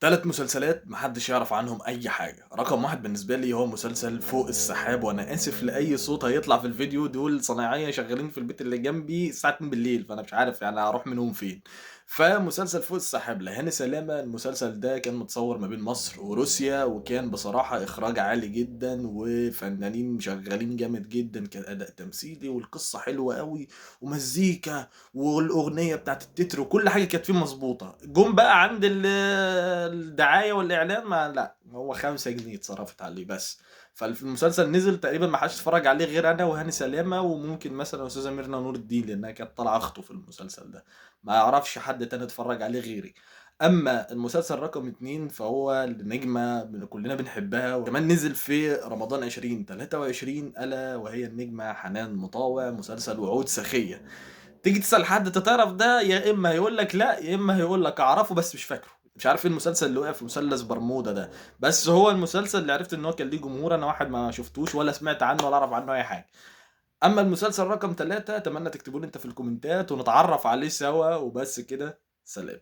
3 مسلسلات ما حدش يعرف عنهم أي حاجة، رقم 1 بالنسبة لي هو مسلسل فوق السحاب، وأنا آسف لأي صوت هيطلع في الفيديو، دول صنايعية شغالين في البيت اللي جنبي الساعة 02:00 فأنا مش عارف يعني هاروح منهم فين. فمسلسل فوق السحاب لهاني سلامة، المسلسل ده كان متصور ما بين مصر وروسيا، وكان بصراحة إخراج عالي جدًا، وفنانين شغالين جامد جدًا كأداء تمثيلي، والقصة حلوة أوي، ومزيكا والأغنية بتاعة التتر وكل حاجة كانت فيه مضبوطة. جُم بقى عند الدعاية والإعلان ما لأ، هو 5 جنيه اتصرفت عليه بس. المسلسل نزل تقريبًا ما حدش اتفرّج عليه غير أنا وهاني سلامة وممكن مثلًا أستاذة ميرنا نور الدين، لإنها كانت طالعة أخته في المسلسل ده، ما يعرفش حد تاني اتفرّج عليه غيري. أمّا المسلسل رقم 2 فهو لنجمة كلّنا بنحبها وكمان نزل في رمضان 2023 ألا وهي النجمة حنان مطاوع، مسلسل وعود سخية. تيجي تسأل حد أنت تعرف ده، يا إما هيقول لك لأ، يا إما هيقول لك أعرفه بس مش فاكره، مش عارف إيه المسلسل اللي وقع في مثلث برمودا ده، بس هو المسلسل اللي عرفت إن هو كان ليه جمهور، أنا واحد ما شُفتوش ولا سمعت عنه ولا أعرف عنه أي حاجة. أمّا المسلسل رقم 3 أتمنى تكتبوا لي أنت في الكومنتات ونتعرّف عليه سوا وبس كده، سلام.